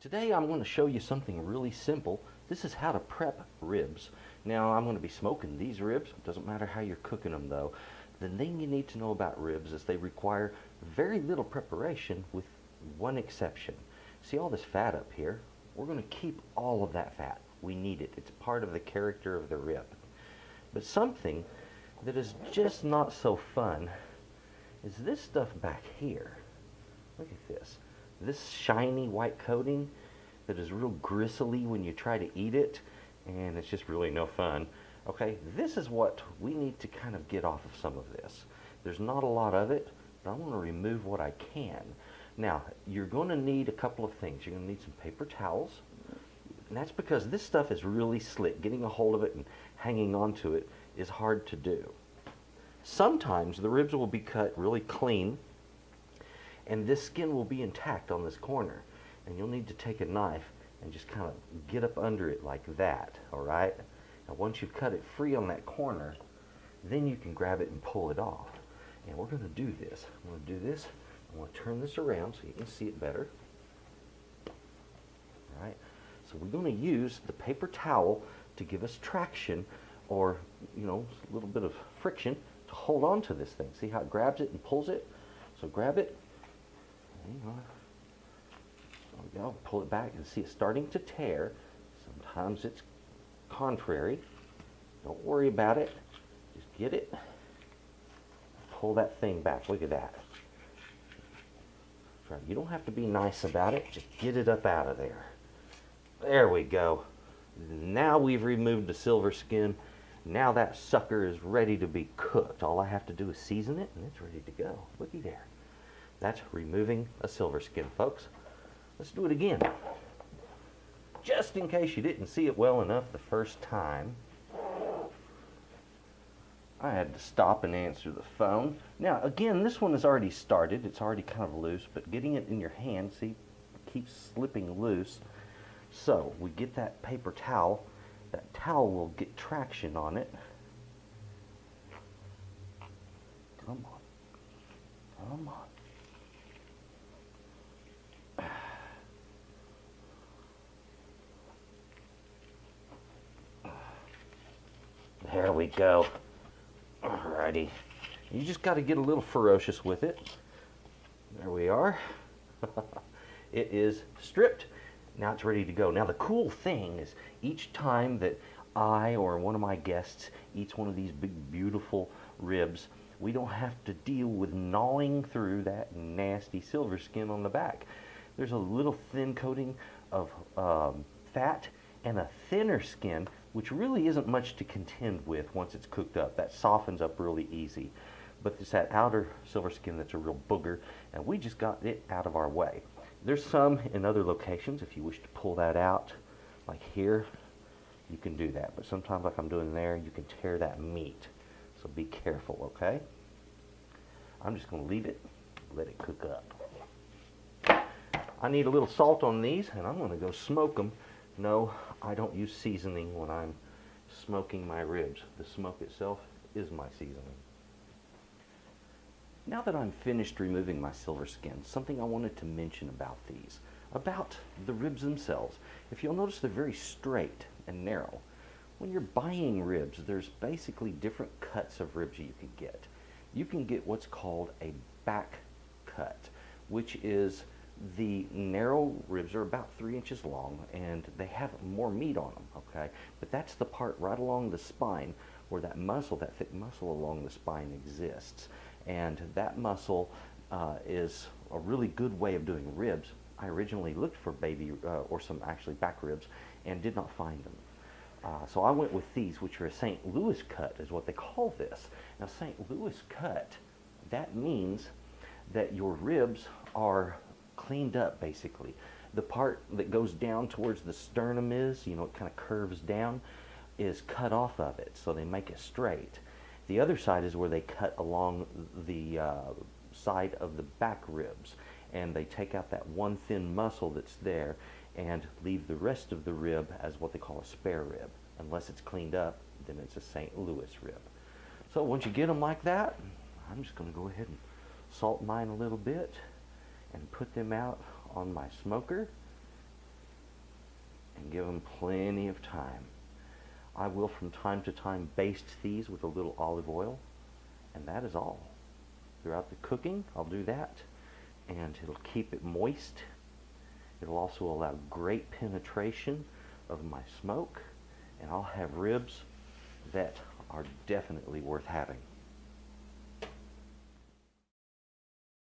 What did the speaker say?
Today I'm going to show you something really simple. This is how to prep ribs. Now I'm going to be smoking these ribs. It doesn't matter how you're cooking them though. The thing you need to know about ribs is they require very little preparation with one exception. See all this fat up here? We're going to keep all of that fat. We need it. It's part of the character of the rib. But something that is just not so fun is this stuff back here. Look at this. This shiny white coating that is real gristly when you try to eat it, and it's just really no fun. Okay, this is what we need to kind of get off of some of this. There's not a lot of it, but I want to remove what I can. Now, you're going to need a couple of things. You're going to need some paper towels, and that's because this stuff is really slick. Getting a hold of it and hanging onto it is hard to do. Sometimes the ribs will be cut really clean, and this skin will be intact on this corner, and you'll need to take a knife and just kind of get up under it like that, all right? Now once you've cut it free on that corner, then you can grab it and pull it off. And we're going to do this. I'm going to do this. I want to turn this around so you can see it better. All right? So we're going to use the paper towel to give us traction, or a little bit of friction to hold on to this thing. See how it grabs it and pulls it? So grab it. There we go. Pull it back and see it starting to tear. Sometimes it's contrary. Don't worry about it. Just get it. Pull that thing back. Look at that. Right. You don't have to be nice about it. Just get it up out of there. There we go. Now we've removed the silver skin. Now that sucker is ready to be cooked. All I have to do is season it and it's ready to go. Looky there. That's removing a silver skin, folks. Let's do it again. Just in case you didn't see it well enough the first time, I had to stop and answer the phone. Now, again, this one has already started. It's already kind of loose, but getting it in your hand, see, it keeps slipping loose. So, we get that paper towel. That towel will get traction on it. Come on. Come on. There we go. Alrighty. You just got to get a little ferocious with it. There we are. It is stripped. Now it's ready to go. Now the cool thing is each time that I or one of my guests eats one of these big beautiful ribs, we don't have to deal with gnawing through that nasty silver skin on the back. There's a little thin coating of fat and a thinner skin, which really isn't much to contend with once it's cooked up. That softens up really easy. But it's that outer silver skin that's a real booger, and we just got it out of our way. There's some in other locations. If you wish to pull that out, like here, you can do that. But sometimes, like I'm doing there, you can tear that meat. So be careful, okay? I'm just going to leave it, let it cook up. I need a little salt on these, and I'm going to go smoke them. No, I don't use seasoning when I'm smoking my ribs. The smoke itself is my seasoning. Now that I'm finished removing my silver skin, something I wanted to mention about these, about the ribs themselves. If you'll notice, they're very straight and narrow. When you're buying ribs, there's basically different cuts of ribs you can get. You can get what's called a back cut, which is the narrow ribs are about 3 inches long, and they have more meat on them, okay? But that's the part right along the spine where that muscle, that thick muscle along the spine exists. And that muscle is a really good way of doing ribs. I originally looked for baby, or some actually back ribs, and did not find them. So I went with these, which are a St. Louis cut, is what they call this. Now, St. Louis cut, that means that your ribs are cleaned up, basically. The part that goes down towards the sternum is, it kind of curves down, is cut off of it, so they make it straight. The other side is where they cut along the side of the back ribs, and they take out that one thin muscle that's there and leave the rest of the rib as what they call a spare rib. Unless it's cleaned up, then it's a St. Louis rib. So once you get them like that, I'm just going to go ahead and salt mine a little bit and put them out on my smoker. and give them plenty of time. I will from time to time baste these with a little olive oil, and that is all. Throughout the cooking, I'll do that, and it'll keep it moist. It'll also allow great penetration of my smoke, and I'll have ribs that are definitely worth having.